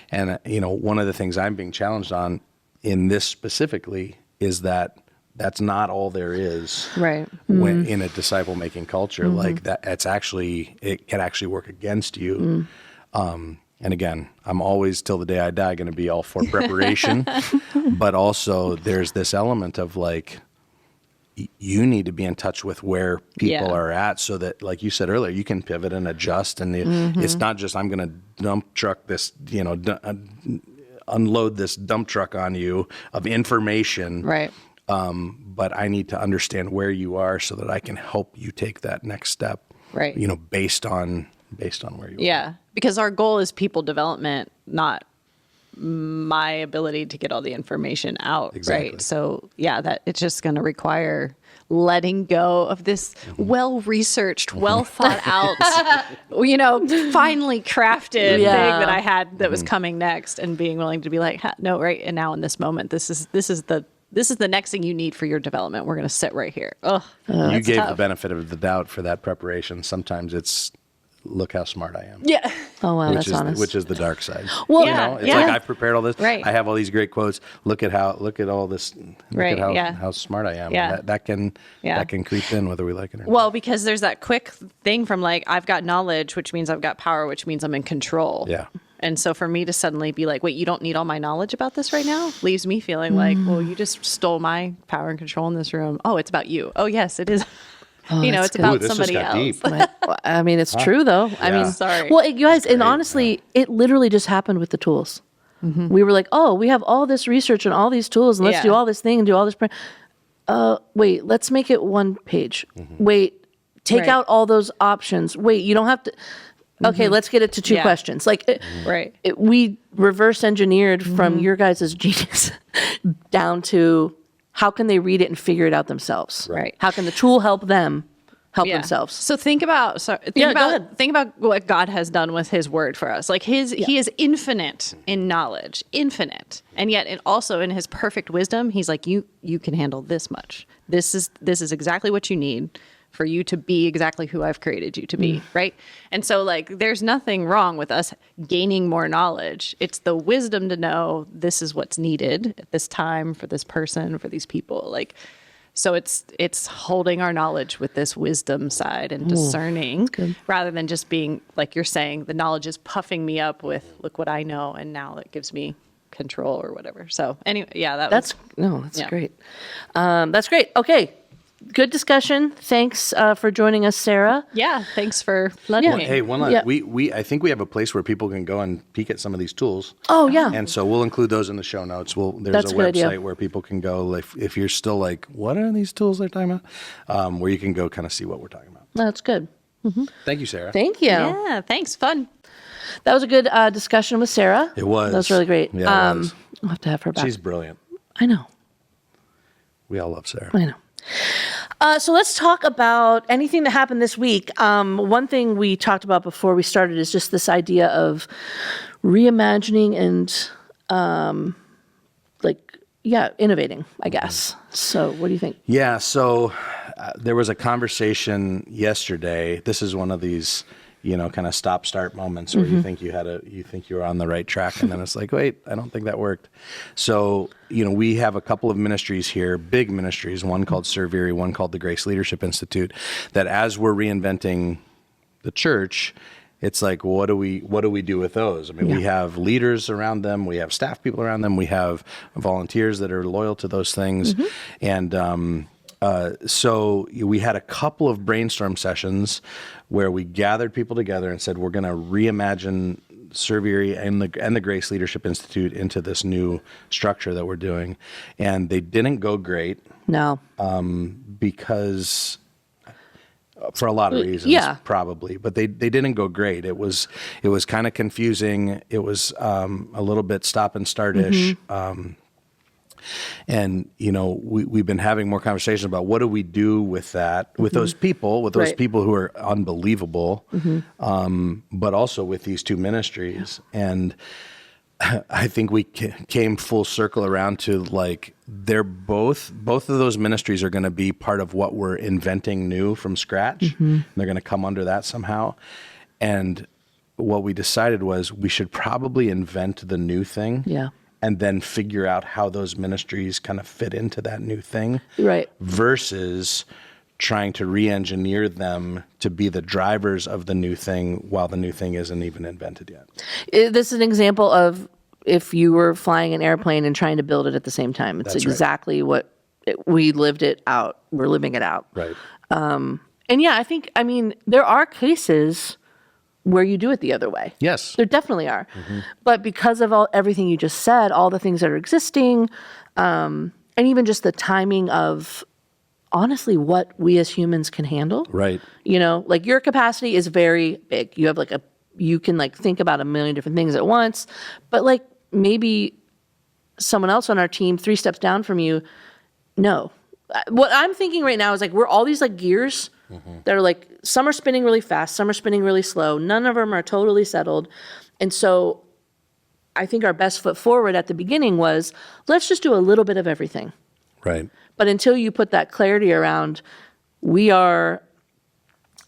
And, one of the things I'm being challenged on in this specifically is that that's not all there is. Right. When in a disciple making culture, like that, it can actually work against you. And again, I'm always till the day I die going to be all for preparation, but also there's this element of like, you need to be in touch with where people are at so that, like you said earlier, you can pivot and adjust. And it's not just, I'm going to dump truck this, unload this dump truck on you of information. Right. But I need to understand where you are so that I can help you take that next step. Right. Based on where you are. Yeah. Because our goal is people development, not my ability to get all the information out. Exactly. Right. So that it's just going to require letting go of this well-researched, well thought out, finely crafted thing that I had that was coming next, and being willing to be like, no, right. And now in this moment, this is the next thing you need for your development. We're going to sit right here. You gave tough. the benefit of the doubt for that preparation. Sometimes it's, look how smart I am. Yeah. Oh, wow, that's honest. Which is the dark side. Well, It's like I've prepared all this. Right. I have all these great quotes. Look at all this. Right, Look at how smart I am. Yeah. And that can creep in whether we like it or not. Well, because there's that quick thing from like, I've got knowledge, which means I've got power, which means I'm in control. Yeah. And so for me to suddenly be like, wait, you don't need all my knowledge about this right now, leaves me feeling like, well, you just stole my power and control in this room. Oh, it's about you. Oh, yes, it is. It's about this somebody just got else. deep. I mean, it's true though. I mean, Sorry. Well, you guys, and honestly, it literally just happened with the tools. We were like, oh, we have all this research and all these tools, and let's do all this thing and do all this. Wait, let's make it one page. Wait, take out all those options. Wait, you don't have to. Okay, let's get it to two questions. Like, we reverse engineered from your guys' genius down to how can they read it and figure it out themselves? Right. How can the tool help them help themselves? So think about what God has done with his word for us. Like he is infinite in knowledge, infinite. And yet also in his perfect wisdom, he's like, you can handle this much. This is exactly what you need for you to be exactly who I've created you to be, right? And so like there's nothing wrong with us gaining more knowledge. It's the wisdom to know this is what's needed at this time for this person, for these people. Like, so it's holding our knowledge with this wisdom side and discerning rather than just being like you're saying, the knowledge is puffing me up with look what I know and now it gives me control or whatever. So anyway, that's great. That's great. Okay. Good discussion. Thanks for joining us, Sarah. Yeah, thanks for letting me. Hey, one last. I think we have a place where people can go and peek at some of these tools. Oh yeah. And so we'll include those in the show notes. There's That's a a good website idea. where people can go if you're still like, what are these tools they're talking about? Where you can go kind of see what we're talking about. That's good. Thank you, Sarah. Thank you. Yeah, thanks. Fun. That was a good discussion with Sarah. It was. That was really great. Yeah, it was. I'll have to have her back. She's brilliant. I know. We all love Sarah. I know. So let's talk about anything that happened this week. One thing we talked about before we started is just this idea of reimagining and innovating, I guess. So what do you think? Yeah, so there was a conversation yesterday. This is one of these, kind of stop-start moments where you think you were on the right track, and then it's like, wait, I don't think that worked. So, we have a couple of ministries here, big ministries, one called Serveri, one called the Grace Leadership Institute, that as we're reinventing the church, it's like, what do we do with those? I mean, we have leaders around them, we have staff people around them, we have volunteers that are loyal to those things, and so we had a couple of brainstorm sessions where we gathered people together and said, we're going to reimagine Serveri and the Grace Leadership Institute into this new structure that we're doing. And they didn't go great. No. Because for a lot of reasons, probably, but they didn't go great. It was kind of confusing. It was a little bit stop and start-ish. And, we've been having more conversations about what do we do with that, with those people, people who are unbelievable, but also with these two ministries. And I think we came full circle around to like, they're both of those ministries are going to be part of what we're inventing new from scratch. And they're going to come under that somehow. And what we decided was we should probably invent the new thing. Yeah. And then figure out how those ministries kind of fit into that new thing. Right. Versus trying to re-engineer them to be the drivers of the new thing while the new thing isn't even invented yet. This is an example of if you were flying an airplane and trying to build it at the same time. It's That's right. exactly what we lived it out. We're living it out. Right. And yeah, I mean, there are cases where you do it the other way. Yes. There definitely are. But because of everything you just said, all the things that are existing, and even just the timing of honestly what we as humans can handle. Right. You know, like your capacity is very big. You have like you can like think about a million different things at once, but like maybe someone else on our team 3 steps down from you, no. What I'm thinking right now is like we're all these like gears that are like, some are spinning really fast, some are spinning really slow. None of them are totally settled. And so I think our best foot forward at the beginning was, let's just do a little bit of everything. Right. But until you put that clarity around, we are,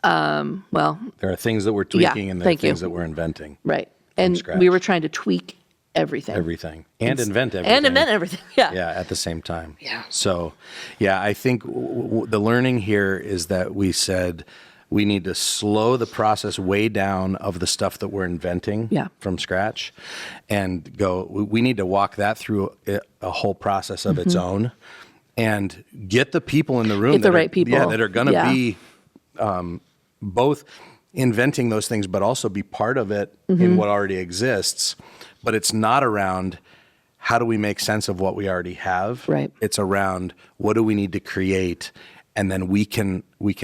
well. There are things that we're tweaking and there are thank you. things that we're inventing. Right. And scratch. we were trying to tweak everything. Everything. And invent everything. And invent everything. Yeah. Yeah, at the same time. Yeah. So, yeah, I think the learning here is that we said we need to slow the process way down of the stuff that we're inventing from scratch and go, we need to walk that through a whole process of its own and get the people in the room. Get the right people. Yeah, that are going to be both inventing those things, but also be part of it in what already exists. But it's not around how do we make sense of what we already have. Right. It's around what do we need to create, and then we can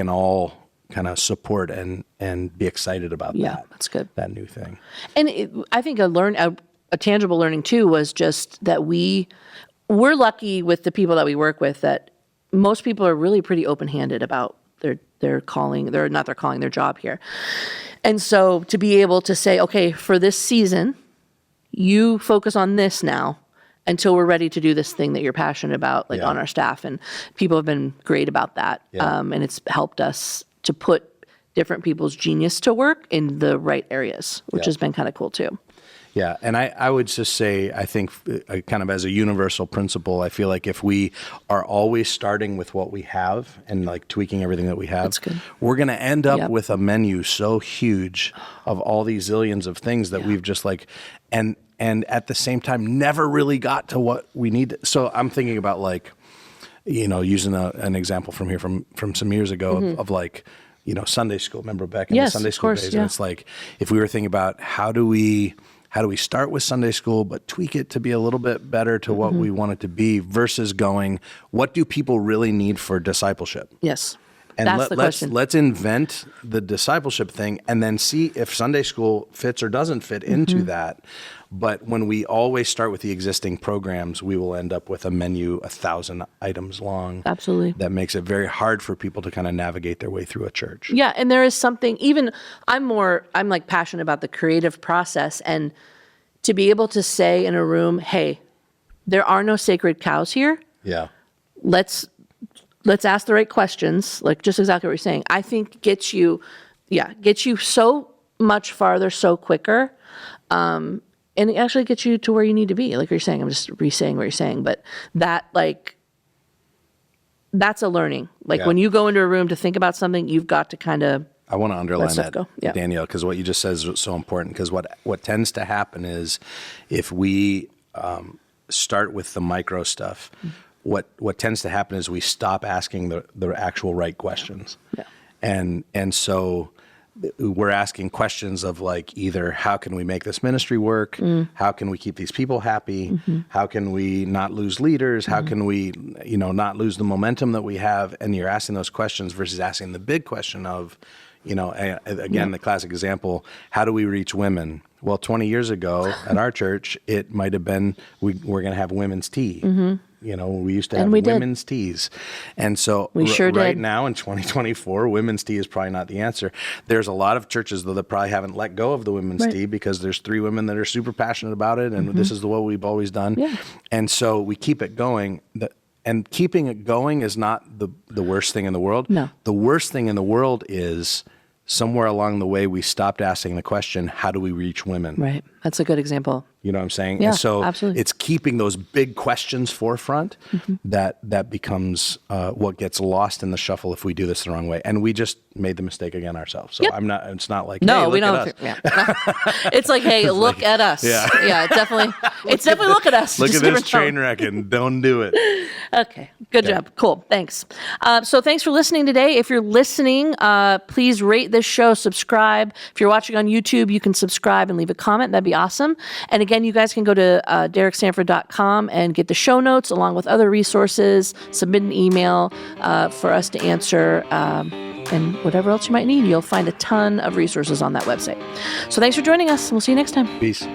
all kind of support and be excited about that. That's good. That new thing. And I think a tangible learning too was just that we're lucky with the people that we work with that most people are really pretty open-handed about their calling, their job here. And so to be able to say, okay, for this season, you focus on this now until we're ready to do this thing that you're passionate about, like on our staff. And people have been great about that. Yeah. And it's helped us to put different people's genius to work in the right areas, which has been kind of cool too. Yeah, and I would just say, I think kind of as a universal principle, I feel like if we are always starting with what we have and like tweaking everything that we have, That's good. we're going to end up with a menu so huge of all these zillions of things that we've just like, and at the same time, never really got to what we need. So I'm thinking about like, you know, using an example from here from some years ago of like, you know, Sunday school. Remember back in the Sunday school days? And it's like, if we were thinking about how do we start with Sunday school, but tweak it to be a little bit better to what we want it to be versus going, what do people really need for discipleship? Yes. And That's the question. let's invent the discipleship thing and then see if Sunday school fits or doesn't fit into that. But when we always start with the existing programs, we will end up with a menu 1,000 items long. Absolutely. That makes it very hard for people to kind of navigate their way through a church. Yeah, and there is something, even I'm like passionate about the creative process, and to be able to say in a room, hey, there are no sacred cows here. Yeah. Let's ask the right questions, like just exactly what you're saying. I think gets you so much farther so quicker. And it actually gets you to where you need to be. Like you're saying, I'm just re-saying what you're saying, but that's a learning. Like when you go into a room to think about something, you've got to kind of I want to underline that, Yeah. Danielle, because what you just said is so important. Because what tends to happen is if we start with the micro stuff, what tends to happen is we stop asking the actual right questions. Yeah. And so we're asking questions of like either how can we make this ministry work? How can we keep these people happy? How can we not lose leaders? How can we, not lose the momentum that we have? And you're asking those questions versus asking the big question of, again, the classic example, how do we reach women? Well, 20 years ago at our church, it might have been we're going to have women's tea. we used to have And we did. women's teas. And so We sure right did. now in 2024, women's tea is probably not the answer. There's a lot of churches, though, that probably haven't let go of the women's Right. tea because there's 3 women that are super passionate about it. And this is the way we've always done. Yeah. And so we keep it going. And keeping it going is not the worst thing in the world. No. The worst thing in the world is somewhere along the way, we stopped asking the question, how do we reach women? Right. That's a good example. You know what I'm saying? Yeah, And so absolutely. it's keeping those big questions forefront that becomes what gets lost in the shuffle if we do this the wrong way. And we just made the mistake again ourselves. So Yep. it's not like, No, hey, we look don't. at us. Yeah. It's like, hey, look at us. yeah. Yeah, it's definitely look at us. Look Just at this different tone. train wreck and don't do it. Okay, good job. Cool, thanks. So thanks for listening today. If you're listening, please rate this show, subscribe. If you're watching on YouTube, you can subscribe and leave a comment. That'd be awesome. And again, you guys can go to derekstanford.com and get the show notes along with other resources, submit an email for us to answer, and whatever else you might need. You'll find a ton of resources on that website. So thanks for joining us, and we'll see you next time. Peace.